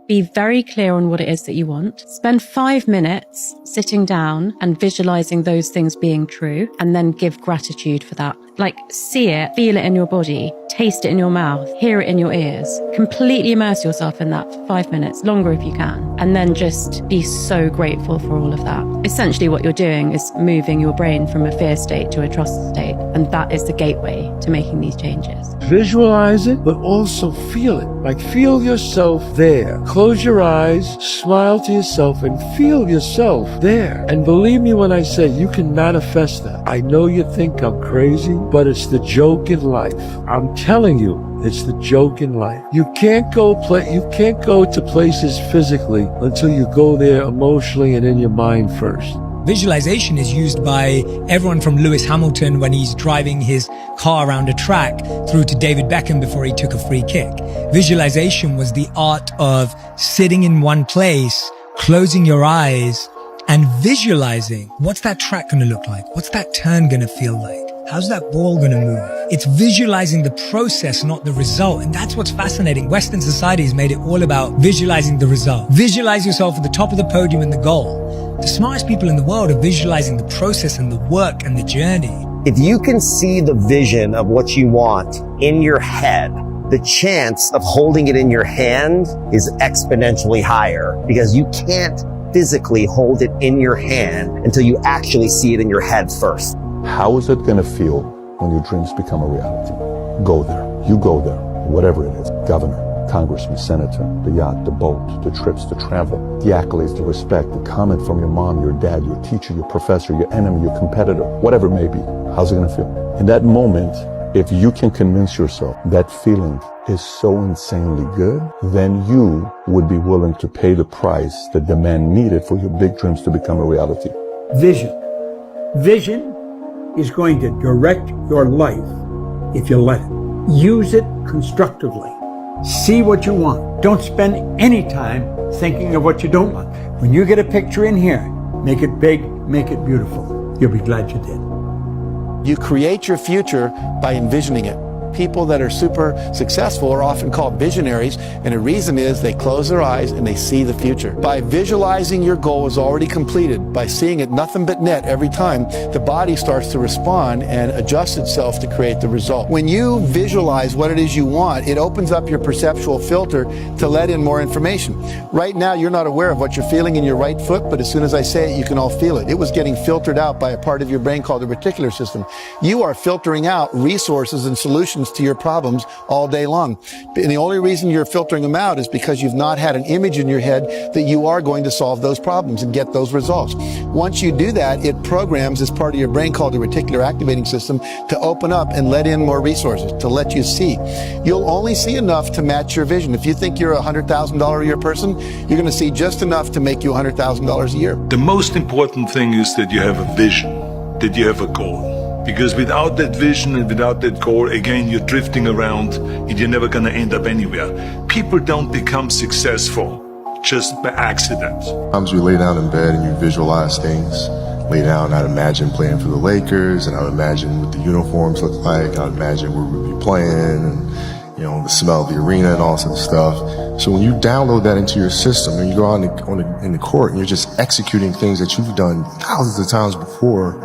Be very clear on what it is that you want. Spend 5 minutes sitting down and visualizing those things being true, and then give gratitude for that. Like, see it, feel it in your body, taste it in your mouth, hear it in your ears. Completely immerse yourself in that for 5 minutes, longer if you can. And then just be so grateful for all of that. Essentially what you're doing is moving your brain from a fear state to a trust state. And that is the gateway to making these changes. Visualize it, but also feel it. Like, feel yourself there. Close your eyes, smile to yourself, and feel yourself there. And believe me when I say you can manifest that. I know you think I'm crazy, but it's the joke in life. I'm telling you, it's the joke in life. You can't go to places physically until you go there emotionally and in your mind first. Visualization is used by everyone from Lewis Hamilton when he's driving his car around a track through to David Beckham before he took a free kick. Visualization was the art of sitting in one place, closing your eyes, and visualizing what's that track going to look like? What's that turn going to feel like? How's that ball going to move? It's visualizing the process, not the result. And that's what's fascinating. Western society has made it all about visualizing the result. Visualize yourself at the top of the podium and the goal. The smartest people in the world are visualizing the process and the work and the journey. If you can see the vision of what you want in your head, the chance of holding it in your hand is exponentially higher, because you can't physically hold it in your hand until you actually see it in your head first. How is it going to feel when your dreams become a reality? Go there. You go there. Whatever it is. Governor, congressman, senator, the yacht, the boat, the trips, the travel, the accolades, the respect, the comment from your mom, your dad, your teacher, your professor, your enemy, your competitor, whatever it may be. How's it going to feel? In that moment, if you can convince yourself that feeling is so insanely good, then you would be willing to pay the price that the man needed for your big dreams to become a reality. Vision. Vision is going to direct your life if you let it. Use it constructively. See what you want. Don't spend any time thinking of what you don't want. When you get a picture in here, make it big, make it beautiful. You'll be glad you did. You create your future by envisioning it. People that are super successful are often called visionaries, and the reason is they close their eyes and they see the future. By visualizing your goal is already completed, by seeing it nothing but net every time, the body starts to respond and adjust itself to create the result. When you visualize what it is you want, it opens up your perceptual filter to let in more information. Right now, you're not aware of what you're feeling in your right foot, but as soon as I say it, you can all feel it. It was getting filtered out by a part of your brain called the reticular system. You are filtering out resources and solutions to your problems all day long. And the only reason you're filtering them out is because you've not had an image in your head that you are going to solve those problems and get those results. Once you do that, it programs this part of your brain called the reticular activating system to open up and let in more resources, to let you see. You'll only see enough to match your vision. If you think you're a $100,000 a year person, you're going to see just enough to make you $100,000 a year. The most important thing is that you have a vision, that you have a goal. Because without that vision and without that goal, again, you're drifting around and you're never going to end up anywhere. People don't become successful just by accident. Sometimes you lay down in bed and you visualize things. Lay down, I'd imagine playing for the Lakers, and I'd imagine what the uniforms look like. I'd imagine where we'd be playing, and the smell of the arena and all sorts of stuff. So when you download that into your system and you go out in the court and you're just executing things that you've done thousands of times before,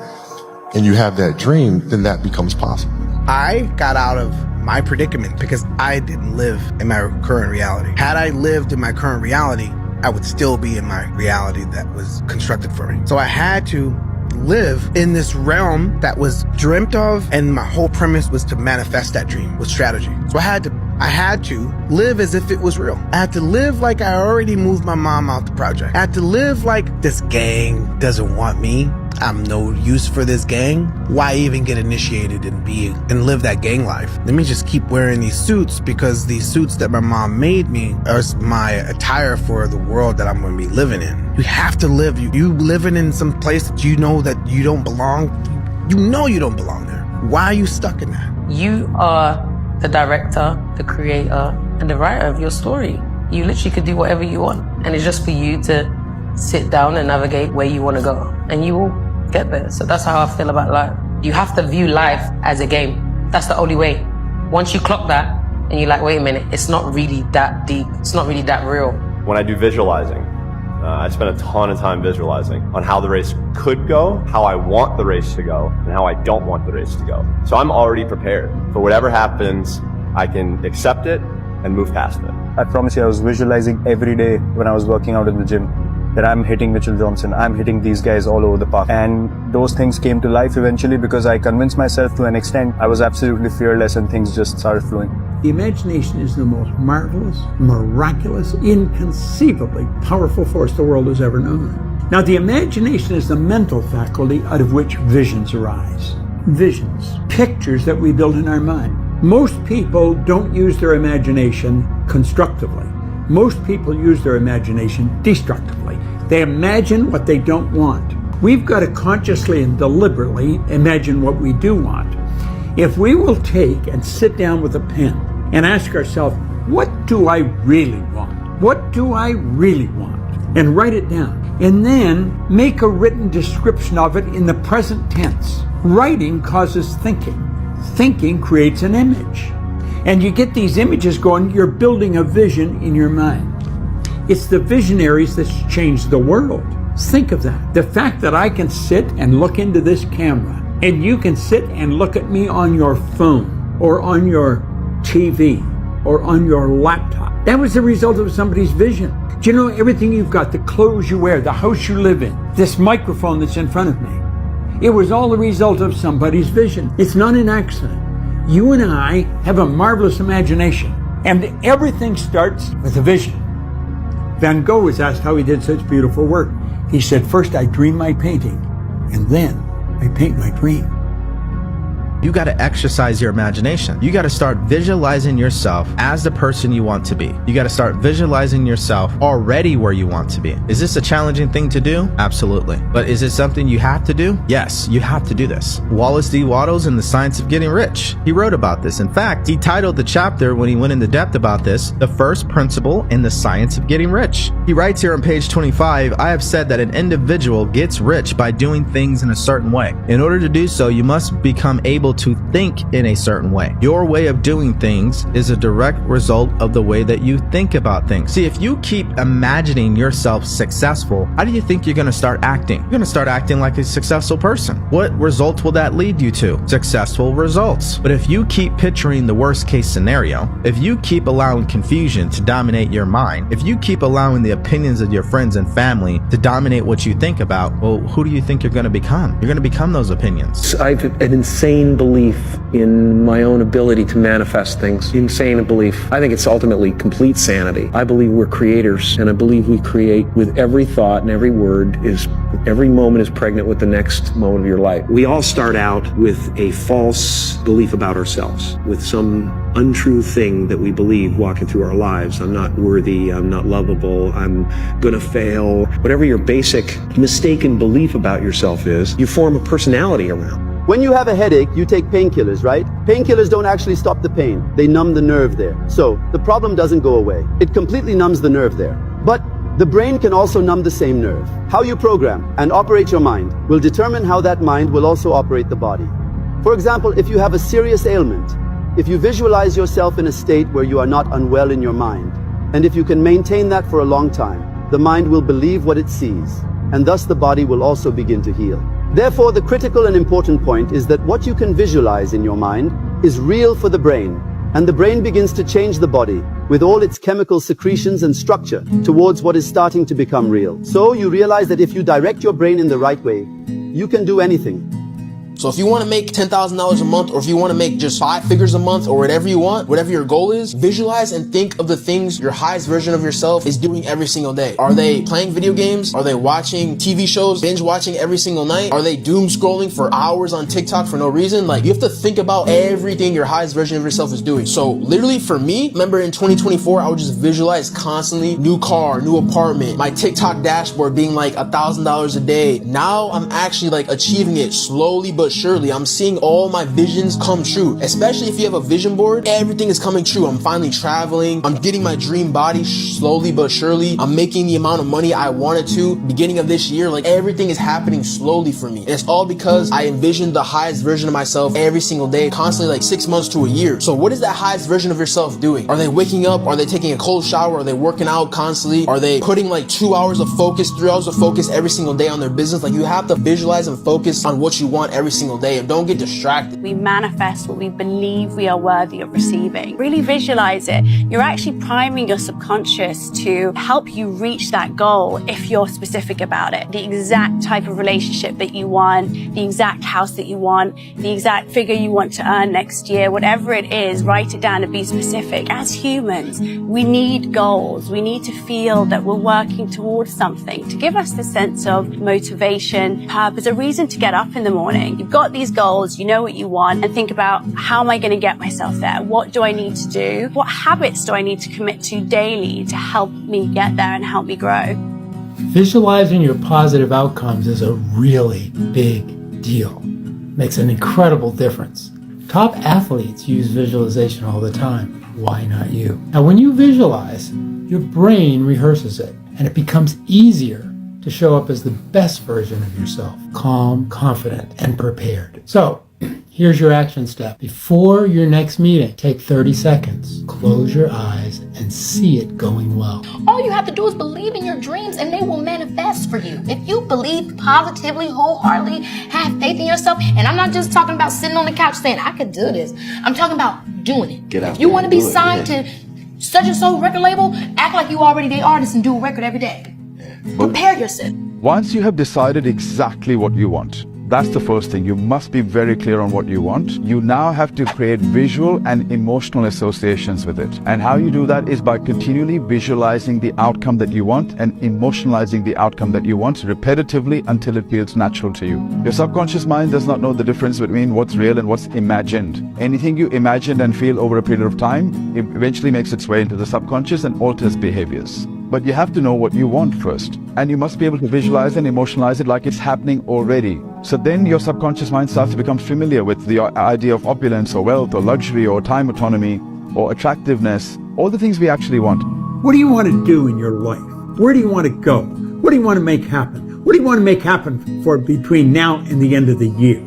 and you have that dream, then that becomes possible. I got out of my predicament because I didn't live in my current reality. Had I lived in my current reality, I would still be in my reality that was constructed for me. So I had to live in this realm that was dreamt of, and my whole premise was to manifest that dream with strategy. So I had to live as if it was real. I had to live like I already moved my mom out the project. I had to live like this gang doesn't want me. I'm no use for this gang. Why even get initiated and live that gang life? Let me just keep wearing these suits, because these suits that my mom made me are my attire for the world that I'm going to be living in. You have to live. You living in some place that you know that you don't belong. You know you don't belong there. Why are you stuck in that? You are the director, the creator, and the writer of your story. You literally could do whatever you want, and it's just for you to sit down and navigate where you want to go, and you will get there. So that's how I feel about life. You have to view life as a game. That's the only way. Once you clock that and you're like, wait a minute, it's not really that deep, it's not really that real, When I do visualizing, I spend a ton of time visualizing on how the race could go, how I want the race to go, and how I don't want the race to go. So I'm already prepared. For whatever happens, I can accept it and move past it. I promise you, I was visualizing every day when I was working out in the gym that I'm hitting Mitchell Johnson, I'm hitting these guys all over the park. And those things came to life eventually because I convinced myself to an extent. I was absolutely fearless and things just started flowing. The imagination is the most marvelous, miraculous, inconceivably powerful force the world has ever known. Now, the imagination is the mental faculty out of which visions arise. Visions, pictures that we build in our mind. Most people don't use their imagination constructively. Most people use their imagination destructively. They imagine what they don't want. We've got to consciously and deliberately imagine what we do want. If we will take and sit down with a pen and ask ourselves, what do I really want? What do I really want? And write it down. And then make a written description of it in the present tense. Writing causes thinking. Thinking creates an image. And you get these images going, you're building a vision in your mind. It's the visionaries that change the world. Think of that. The fact that I can sit and look into this camera, and you can sit and look at me on your phone, or on your TV, or on your laptop. That was the result of somebody's vision. Do you know everything you've got, the clothes you wear, the house you live in, this microphone that's in front of me? It was all the result of somebody's vision. It's not an accident. You and I have a marvelous imagination, and everything starts with a vision. Van Gogh was asked how he did such beautiful work. He said, first I dream my painting, and then I paint my dream. You got to exercise your imagination. You got to start visualizing yourself as the person you want to be. You got to start visualizing yourself already where you want to be. Is this a challenging thing to do? Absolutely. But is it something you have to do? Yes, you have to do this. Wallace D. Wattles in The Science of Getting Rich, he wrote about this. In fact, he titled the chapter when he went into depth about this, The First Principle in the Science of Getting Rich. He writes here on page 25, I have said that an individual gets rich by doing things in a certain way. In order to do so, you must become able to think in a certain way. Your way of doing things is a direct result of the way that you think about things. See, if you keep imagining yourself successful, how do you think you're going to start acting? You're going to start acting like a successful person. What results will that lead you to? Successful results. But if you keep picturing the worst case scenario, if you keep allowing confusion to dominate your mind, if you keep allowing the opinions of your friends and family to dominate what you think about, well, who do you think you're going to become? You're going to become those opinions. I have an insane belief in my own ability to manifest things. Insane belief. I think it's ultimately complete sanity. I believe we're creators, and I believe we create with every thought and every word. Every moment is pregnant with the next moment of your life. We all start out with a false belief about ourselves, with some untrue thing that we believe walking through our lives. I'm not worthy, I'm not lovable, I'm gonna fail. Whatever your basic mistaken belief about yourself is, you form a personality around. When you have a headache, you take painkillers, right? Painkillers don't actually stop the pain. They numb the nerve there. So the problem doesn't go away. It completely numbs the nerve there. But the brain can also numb the same nerve. How you program and operate your mind will determine how that mind will also operate the body. For example, if you have a serious ailment, if you visualize yourself in a state where you are not unwell in your mind, and if you can maintain that for a long time, the mind will believe what it sees, and thus the body will also begin to heal. Therefore, the critical and important point is that what you can visualize in your mind is real for the brain, and the brain begins to change the body with all its chemical secretions and structure towards what is starting to become real. So you realize that if you direct your brain in the right way, you can do anything. So if you want to make $10,000 a month, or if you want to make just 5 figures a month, or whatever you want, whatever your goal is, visualize and think of the things your highest version of yourself is doing every single day. Are they playing video games? Are they watching TV shows, binge watching every single night? Are they doom scrolling for hours on TikTok for no reason? Like, you have to think about everything your highest version of yourself is doing. So literally for me, remember in 2024, I would just visualize constantly new car, new apartment, my TikTok dashboard being like $1,000 a day. Now I'm actually like achieving it slowly but but surely, I'm seeing all my visions come true. Especially if you have a vision board, everything is coming true. I'm finally traveling. I'm getting my dream body slowly but surely. I'm making the amount of money I wanted to. Beginning of this year, like everything is happening slowly for me. And it's all because I envisioned the highest version of myself every single day, constantly like 6 months to a year. So what is that highest version of yourself doing? Are they waking up? Are they taking a cold shower? Are they working out constantly? Are they putting like 2 hours of focus, 3 hours of focus every single day on their business? Like you have to visualize and focus on what you want every single day and don't get distracted. We manifest what we believe we are worthy of receiving. Really visualize it. You're actually priming your subconscious to help you reach that goal if you're specific about it. The exact type of relationship that you want, the exact house that you want, the exact figure you want to earn next year, whatever it is, write it down and be specific. As humans, we need goals. We need to feel that we're working towards something to give us the sense of motivation, purpose, a reason to get up in the morning. You've got these goals, you know what you want, and think about how am I going to get myself there? What do I need to do? What habits do I need to commit to daily to help me get there and help me grow? Visualizing your positive outcomes is a really big deal. Makes an incredible difference. Top athletes use visualization all the time. Why not you? Now, when you visualize, your brain rehearses it, and it becomes easier to show up as the best version of yourself. Calm, confident, and prepared. So, here's your action step. Before your next meeting, take 30 seconds. Close your eyes and see it going well. All you have to do is believe in your dreams and they will manifest for you. If you believe positively, wholeheartedly, have faith in yourself, and I'm not just talking about sitting on the couch saying, I could do this. I'm talking about doing it. Get out if you there want to and be do it, signed to such and so record label, act like you already the artist and do a record every day. Prepare yourself. Once you have decided exactly what you want, that's the first thing. You must be very clear on what you want. You now have to create visual and emotional associations with it. And how you do that is by continually visualizing the outcome that you want and emotionalizing the outcome that you want repetitively until it feels natural to you. Your subconscious mind does not know the difference between what's real and what's imagined. Anything you imagined and feel over a period of time, it eventually makes its way into the subconscious and alters behaviors. But you have to know what you want first. And you must be able to visualize and emotionalize it like it's happening already. So then your subconscious mind starts to become familiar with the idea of opulence or wealth or luxury or time autonomy or attractiveness, all the things we actually want. What do you want to do in your life? Where do you want to go? What do you want to make happen? What do you want to make happen for between now and the end of the year?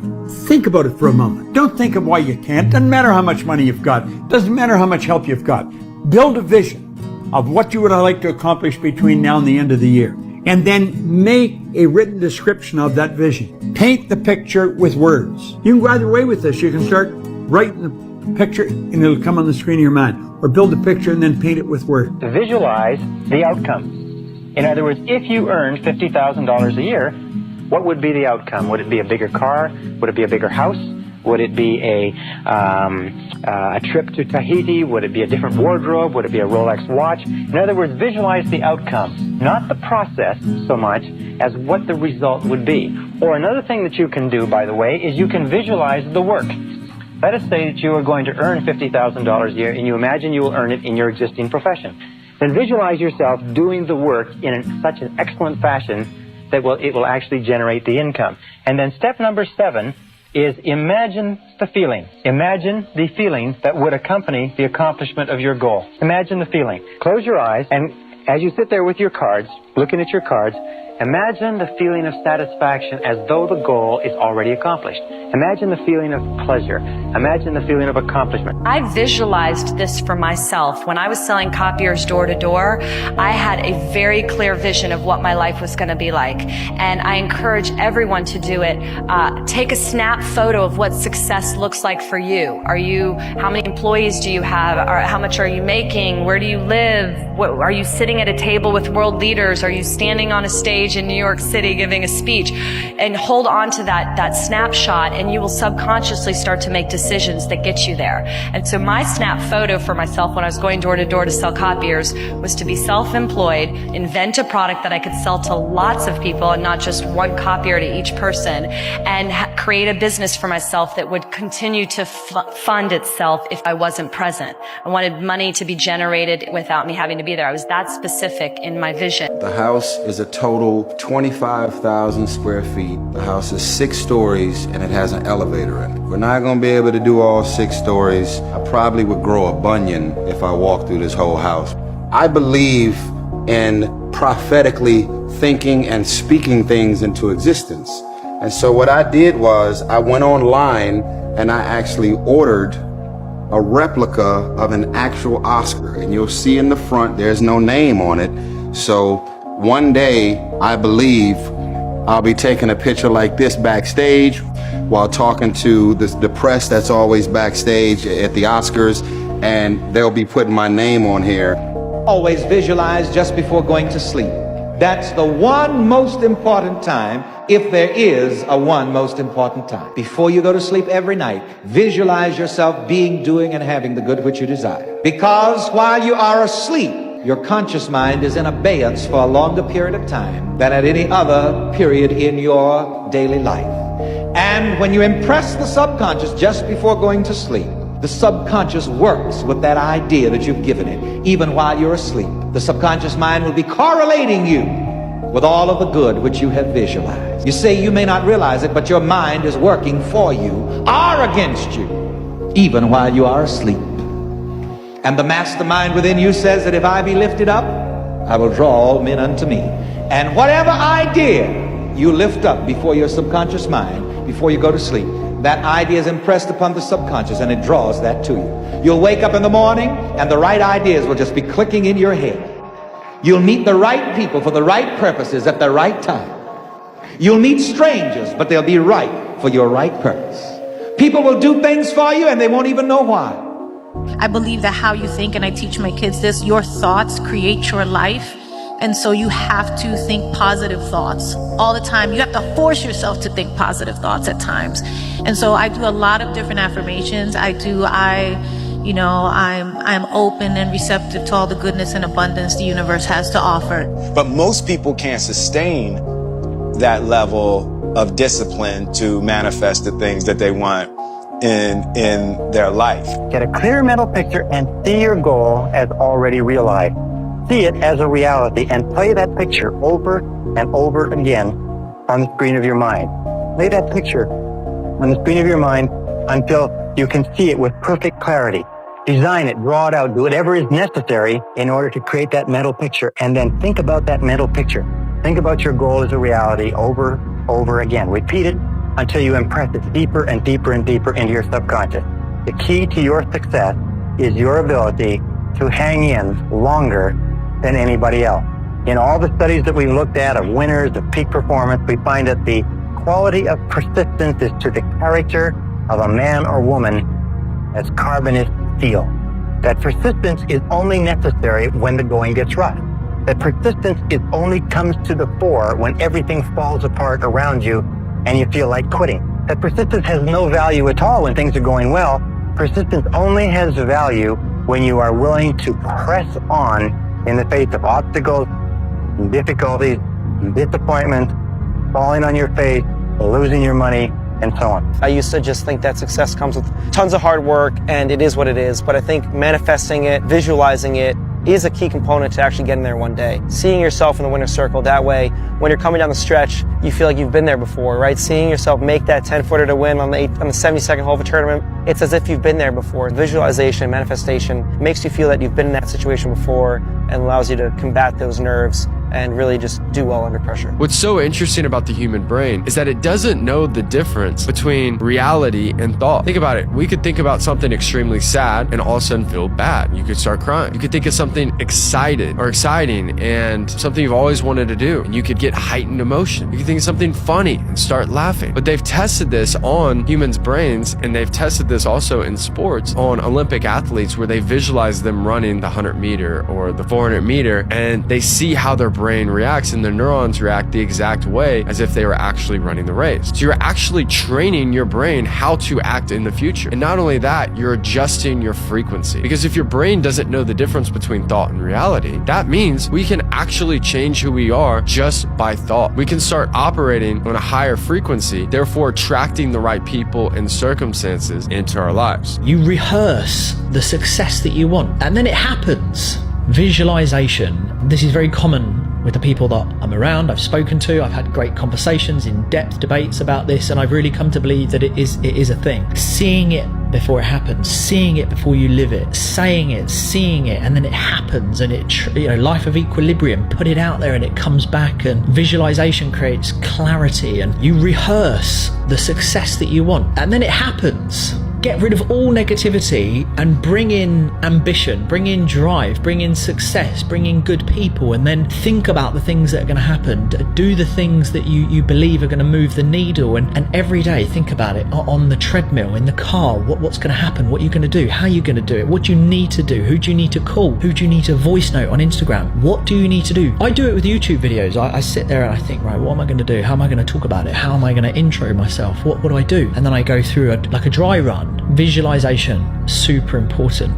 Think about it for a moment. Don't think of why you can't. Doesn't matter how much money you've got. Doesn't matter how much help you've got. Build a vision of what you would like to accomplish between now and the end of the year. And then make a written description of that vision. Paint the picture with words. You can go either way with this. You can start writing the picture and it'll come on the screen of your mind. Or build a picture and then paint it with words. Visualize the outcome. In other words, if you earned $50,000 a year, what would be the outcome? Would it be a bigger car? Would it be a bigger house? Would it be a trip to Tahiti? Would it be a different wardrobe? Would it be a Rolex watch? In other words, visualize the outcome, not the process so much as what the result would be. Or another thing that you can do, by the way, is you can visualize the work. Let us say that you are going to earn $50,000 a year and you imagine you will earn it in your existing profession. Then visualize yourself doing the work in such an excellent fashion that it will actually generate the income. And then step number 7 is imagine the feeling. Imagine the feeling that would accompany the accomplishment of your goal. Imagine the feeling. Close your eyes, and as you sit there with your cards, looking at your cards, imagine the feeling of satisfaction as though the goal is already accomplished. Imagine the feeling of pleasure. Imagine the feeling of accomplishment. I visualized this for myself. When I was selling copiers door to door, I had a very clear vision of what my life was going to be like. And I encourage everyone to do it. Take a snap photo of what success looks like for you. How many employees do you have? How much are you making? Where do you live? Are you sitting at a table with world leaders? Are you standing on a stage in New York City giving a speech? And hold on to that snapshot, and you will subconsciously start to make decisions that get you there. And so my snap photo for myself when I was going door to door to sell copiers was to be self-employed, invent a product that I could sell to lots of people and not just one copier to each person, and create a business for myself that would continue to fund itself if I wasn't present. I wanted money to be generated without me having to be there. I was that specific in my vision. The house is a total 25,000 square feet. The house is 6 stories and it has an elevator in it. We're not gonna be able to do all 6 stories. I probably would grow a bunion if I walked through this whole house. I believe in prophetically thinking and speaking things into existence. And so what I did was I went online and I actually ordered a replica of an actual Oscar. And you'll see in the front, there's no name on it. So one day, I believe I'll be taking a picture like this backstage while talking to the press that's always backstage at the Oscars, and they'll be putting my name on here. Always visualize just before going to sleep. That's the one most important time, if there is a one most important time. Before you go to sleep every night, visualize yourself being, doing, and having the good which you desire. Because while you are asleep, your conscious mind is in abeyance for a longer period of time than at any other period in your daily life. And when you impress the subconscious just before going to sleep, the subconscious works with that idea that you've given it, even while you're asleep. The subconscious mind will be correlating you with all of the good which you have visualized. You say you may not realize it, but your mind is working for you or against you, even while you are asleep. And the mastermind within you says that if I be lifted up, I will draw all men unto me. And whatever idea you lift up before your subconscious mind, before you go to sleep, that idea is impressed upon the subconscious and it draws that to you. You'll wake up in the morning and the right ideas will just be clicking in your head. You'll meet the right people for the right purposes at the right time. You'll meet strangers, but they'll be right for your right purpose. People will do things for you and they won't even know why. I believe that how you think, and I teach my kids this, your thoughts create your life. And so you have to think positive thoughts all the time. You have to force yourself to think positive thoughts at times. And so I do a lot of different affirmations. I'm open and receptive to all the goodness and abundance the universe has to offer. But most people can't sustain that level of discipline to manifest the things that they want in their life. Get a clear mental picture and see your goal as already realized. See it as a reality and play that picture over and over again on the screen of your mind. Play that picture on the screen of your mind until you can see it with perfect clarity. Design it, draw it out, do whatever is necessary in order to create that mental picture, and then think about that mental picture. Think about your goal as a reality over again. Repeat it until you impress it deeper and deeper and deeper into your subconscious. The key to your success is your ability to hang in longer than anybody else. In all the studies that we've looked at of winners, of peak performance, we find that the quality of persistence is to the character of a man or woman as carbon is steel. That persistence is only necessary when the going gets rough. That persistence only comes to the fore when everything falls apart around you and you feel like quitting. That persistence has no value at all when things are going well. Persistence only has value when you are willing to press on in the face of obstacles, difficulties, disappointment, falling on your face, losing your money, and so on. I used to just think that success comes with tons of hard work and it is what it is, but I think manifesting it, visualizing it, is a key component to actually getting there one day. Seeing yourself in the winner's circle, that way, when you're coming down the stretch, you feel like you've been there before, right? Seeing yourself make that 10-footer to win on the 72nd hole of a tournament, it's as if you've been there before. Visualization, manifestation makes you feel that you've been in that situation before and allows you to combat those nerves and really just do well under pressure. What's so interesting about the human brain is that it doesn't know the difference between reality and thought. Think about it. We could think about something extremely sad and all of a sudden feel bad. You could start crying. You could think of something exciting and something you've always wanted to do, and you could get heightened emotion. You could think of something funny and start laughing. But they've tested this on humans' brains, and they've tested this also in sports on Olympic athletes where they visualize them running the 100-meter or the 400-meter, and they see how their brain reacts, and the neurons react the exact way as if they were actually running the race. So you're actually training your brain how to act in the future. And not only that, you're adjusting your frequency. Because if your brain doesn't know the difference between thought and reality, that means we can actually change who we are just by thought. We can start operating on a higher frequency, therefore attracting the right people and circumstances into our lives. You rehearse the success that you want, and then it happens. Visualization. This is very common with the people that I'm around, I've spoken to, I've had great conversations, in-depth debates about this, and I've really come to believe that it is a thing. Seeing it before it happens, seeing it before you live it, saying it, seeing it, and then it happens, and life of equilibrium, put it out there and it comes back, and visualization creates clarity, and you rehearse the success that you want, and then it happens. Get rid of all negativity and bring in ambition, bring in drive, bring in success, bring in good people, and then think about the things that are going to happen. Do the things that you believe are going to move the needle, and every day think about it on the treadmill, in the car, what's going to happen, what you're going to do, how you're going to do it, what you need to do, who do you need to call, who do you need to voice note on Instagram, what do you need to do. I do it with YouTube videos. I sit there and I think, right, what am I going to do? How am I going to talk about it? How am I going to intro myself? What do I do? And then I go through like a dry run. Visualization, super important.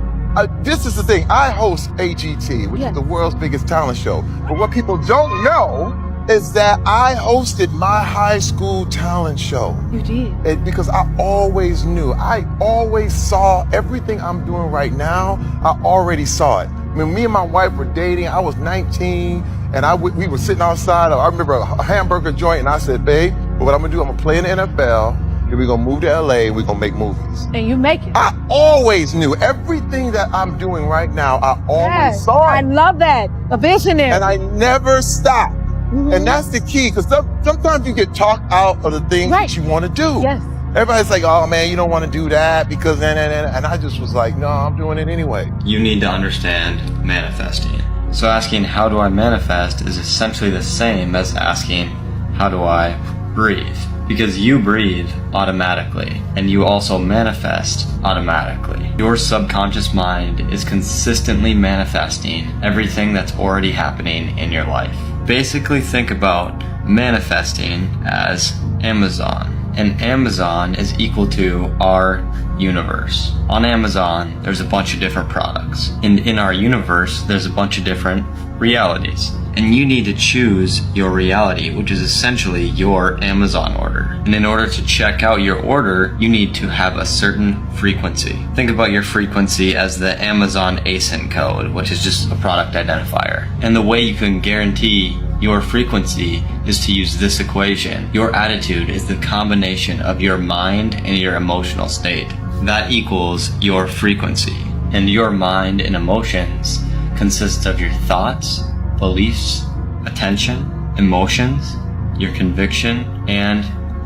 This is the thing. I host AGT, which is the world's biggest talent show. But what people don't know is that I hosted my high school talent show. You did? Because I always knew. I always saw everything I'm doing right now. I already saw it. When me and my wife were dating, I was 19, and we were sitting outside. I remember a hamburger joint, and I said, babe, what I'm gonna do, I'm gonna play in the NFL. Then we're gonna move to LA, we're gonna make movies. And you make it. I always knew everything that I'm doing right now, I always saw it. I love that. A visionary. And I never stopped. And that's the key, because sometimes you get talked out of the things that you want to do. Yes. Everybody's like, oh man, you don't want to do that because and I just was like, no, I'm doing it anyway. You need to understand manifesting. So asking how do I manifest is essentially the same as asking how do I breathe. Because you breathe automatically, and you also manifest automatically. Your subconscious mind is consistently manifesting everything that's already happening in your life. Basically think about manifesting as Amazon. And Amazon is equal to our universe. On Amazon, there's a bunch of different products. And in our universe, there's a bunch of different realities. And you need to choose your reality, which is essentially your Amazon order. And in order to check out your order, you need to have a certain frequency. Think about your frequency as the Amazon ASIN code, which is just a product identifier. And the way you can guarantee your frequency is to use this equation. Your attitude is the combination of your mind and your emotional state. That equals your frequency. And your mind and emotions consists of your thoughts, beliefs, attention, emotions, your conviction, and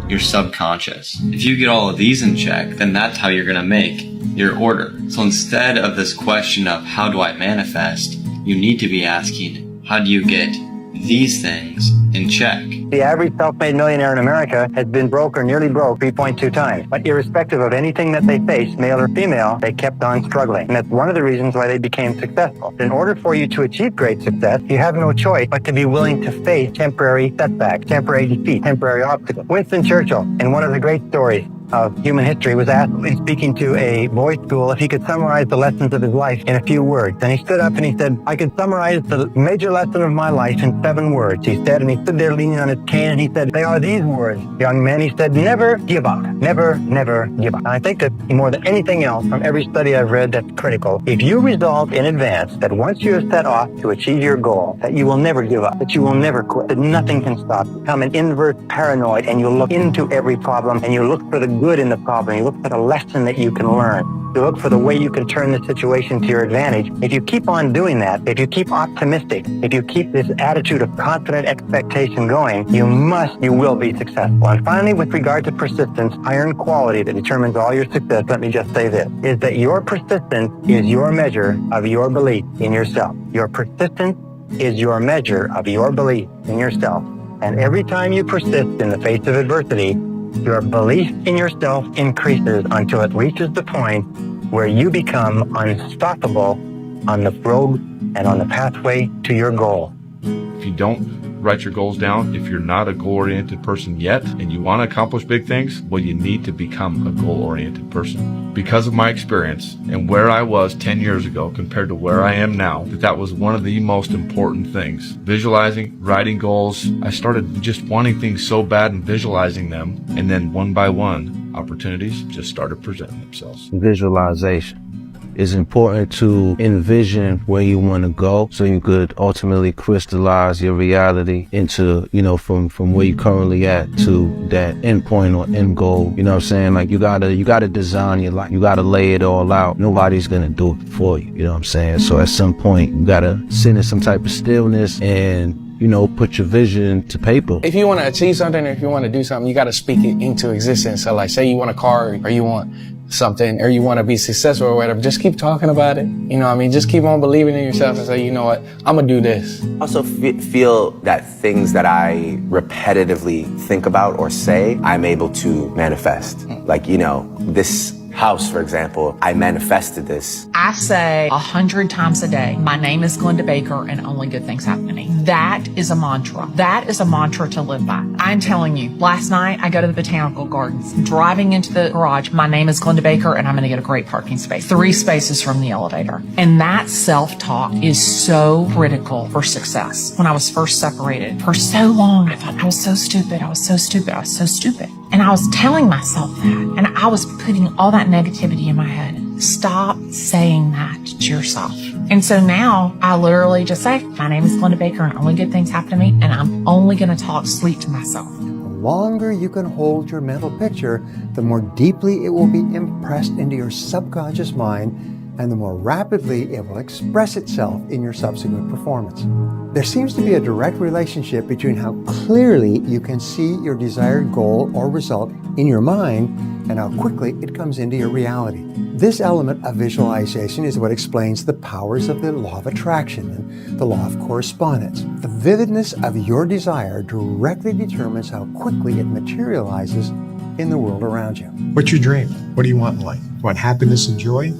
your subconscious. If you get all of these in check, then that's how you're gonna make your order. So instead of this question of how do I manifest, you need to be asking, how do you get these things in check? The average self-made millionaire in America has been broke or nearly broke 3.2 times. But irrespective of anything that they faced, male or female, they kept on struggling. And that's one of the reasons why they became successful. In order for you to achieve great success, you have no choice but to be willing to face temporary setbacks, temporary defeat, temporary obstacles. Winston Churchill, in one of the great stories of human history, was asked in speaking to a boys' school if he could summarize the lessons of his life in a few words. And he stood up and he said, I could summarize the major lesson of my life in 7 words, he said. And he stood there leaning on his cane and he said, they are these words, young man. He said, never give up. Never, never give up. And I think that more than anything else from every study I've read that's critical, if you resolve in advance that once you have set off to achieve your goal, that you will never give up, that you will never quit, that nothing can stop you, become an inverse paranoid, and you look into every problem and you look for the good in the problem. You look for the lesson that you can learn. You look for the way you can turn the situation to your advantage. If you keep on doing that, if you keep optimistic, if you keep this attitude of confident expectation going, you will be successful. And finally, with regard to persistence, iron quality that determines all your success, let me just say this, is that your persistence is your measure of your belief in yourself. Your persistence is your measure of your belief in yourself. And every time you persist in the face of adversity, your belief in yourself increases until it reaches the point where you become unstoppable on the road and on the pathway to your goal. If you don't write your goals down, if you're not a goal-oriented person yet and you want to accomplish big things, well, you need to become a goal-oriented person. Because of my experience and where I was 10 years ago compared to where I am now, that was one of the most important things. Visualizing, writing goals. I started just wanting things so bad and visualizing them, and then one by one, opportunities just started presenting themselves. Visualization. it's important to envision where you want to go so you could ultimately crystallize your reality into, from where you currently at to that end point or end goal. You know what I'm saying? Like you gotta design your life. You gotta lay it all out. Nobody's gonna do it for you. You know what I'm saying? So at some point you gotta sit in some type of stillness and put your vision to paper. If you want to achieve something or if you want to do something, you got to speak it into existence. So like say you want a car or you want something or you want to be successful or whatever, just keep talking about it. You know what I mean? Just keep on believing in yourself and say, you know what, I'm going to do this. I also feel that things that I repetitively think about or say, I'm able to manifest. Like, this house, for example, I manifested this. I say 100 times a day, my name is Glenda Baker and only good things happen to me. That is a mantra. That is a mantra to live by. I'm telling you, last night I go to the botanical gardens, driving into the garage, my name is Glenda Baker and I'm going to get a great parking space. 3 spaces from the elevator. And that self-talk is so critical for success. When I was first separated, for so long, I thought I was so stupid. I was so stupid. I was so stupid. And I was telling myself that. And I was putting all that negativity in my head. Stop saying that to yourself. And so now I literally just say, my name is Glenda Baker and only good things happen to me. And I'm only going to talk sweet to myself. The longer you can hold your mental picture, the more deeply it will be impressed into your subconscious mind, and the more rapidly it will express itself in your subsequent performance. There seems to be a direct relationship between how clearly you can see your desired goal or result in your mind and how quickly it comes into your reality. This element of visualization is what explains the powers of the law of attraction and the law of correspondence. The vividness of your desire directly determines how quickly it materializes in the world around you. What's your dream? What do you want in life? Want happiness and joy?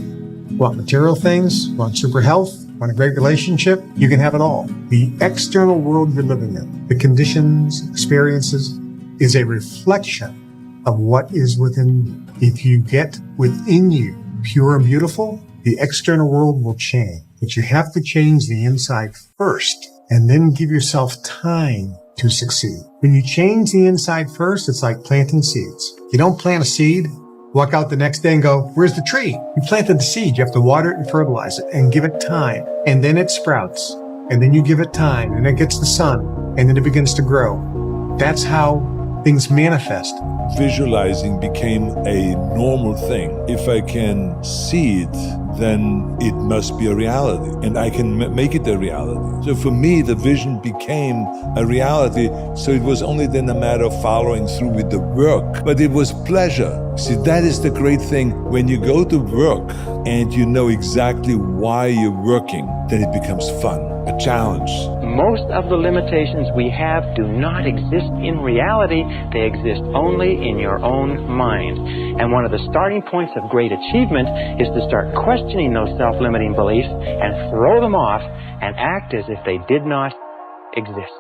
Want material things? Want super health? Want a great relationship? You can have it all. The external world you're living in, the conditions, experiences, is a reflection of what is within you. If you get within you pure and beautiful, the external world will change. But you have to change the inside first and then give yourself time to succeed. When you change the inside first, it's like planting seeds. You don't plant a seed, walk out the next day and go, where's the tree? You planted the seed. You have to water it and fertilize it and give it time. And then it sprouts. And then you give it time and it gets the sun and then it begins to grow. That's how things manifest. Visualizing became a normal thing. If I can see it, then it must be a reality, and I can make it a reality. So for me, the vision became a reality, so it was only then a matter of following through with the work, but it was pleasure. See, that is the great thing. When you go to work and you know exactly why you're working, then it becomes fun, a challenge. Most of the limitations we have do not exist in reality. They exist only in your own mind. And one of the starting points of great achievement is to start questioning those self-limiting beliefs and throw them off and act as if they did not exist.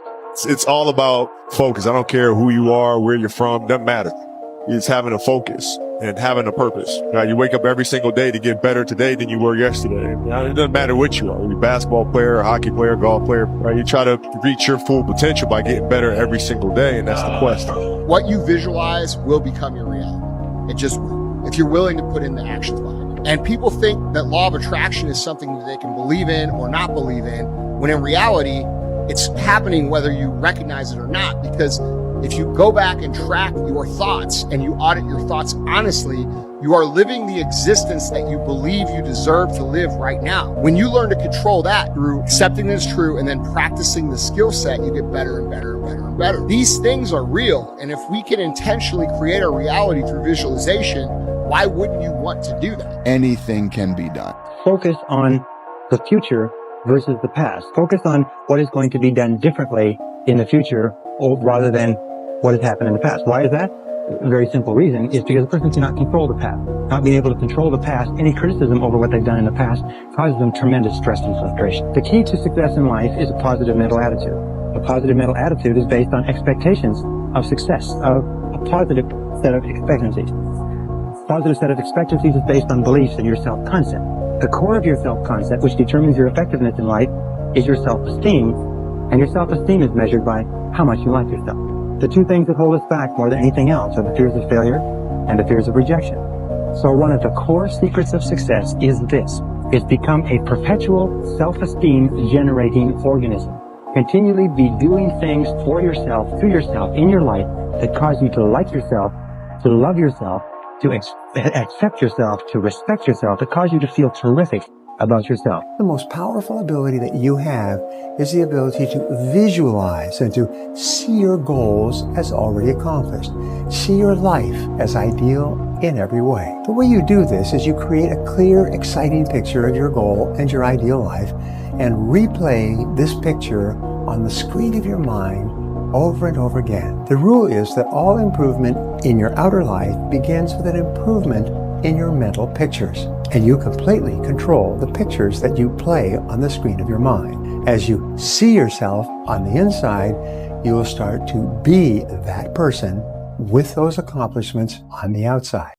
It's all about focus. I don't care who you are, where you're from, doesn't matter. It's having a focus and having a purpose. Right? You wake up every single day to get better today than you were yesterday. It doesn't matter what you are. You're a basketball player, a hockey player, golf player. Right? You try to reach your full potential by getting better every single day, and that's the quest. What you visualize will become your reality. It just will, if you're willing to put in the actions behind it. And people think that law of attraction is something that they can believe in or not believe in, when in reality, it's happening whether you recognize it or not. Because if you go back and track your thoughts and you audit your thoughts honestly, you are living the existence that you believe you deserve to live right now. When you learn to control that through accepting that it's true and then practicing the skill set, you get better and better and better and better. These things are real, and if we can intentionally create our reality through visualization, why wouldn't you want to do that? Anything can be done. Focus on the future versus the past. Focus on what is going to be done differently in the future rather than what has happened in the past. Why is that? A very simple reason is because a person cannot control the past. Not being able to control the past, any criticism over what they've done in the past causes them tremendous stress and frustration. The key to success in life is a positive mental attitude. A positive mental attitude is based on expectations of success, of a positive set of expectancies. A positive set of expectancies is based on beliefs in your self-concept. The core of your self-concept, which determines your effectiveness in life, is your self-esteem, and your self-esteem is measured by how much you like yourself. The two things that hold us back more than anything else are the fears of failure and the fears of rejection. So one of the core secrets of success is this. It's become a perpetual self-esteem generating organism. Continually be doing things for yourself, to yourself, in your life that cause you to like yourself, to love yourself, to accept yourself, to respect yourself, that cause you to feel terrific about yourself. The most powerful ability that you have is the ability to visualize and to see your goals as already accomplished. See your life as ideal in every way. The way you do this is you create a clear, exciting picture of your goal and your ideal life and replay this picture on the screen of your mind over and over again. The rule is that all improvement in your outer life begins with an improvement in your mental pictures, and you completely control the pictures that you play on the screen of your mind. As you see yourself on the inside, you will start to be that person with those accomplishments on the outside.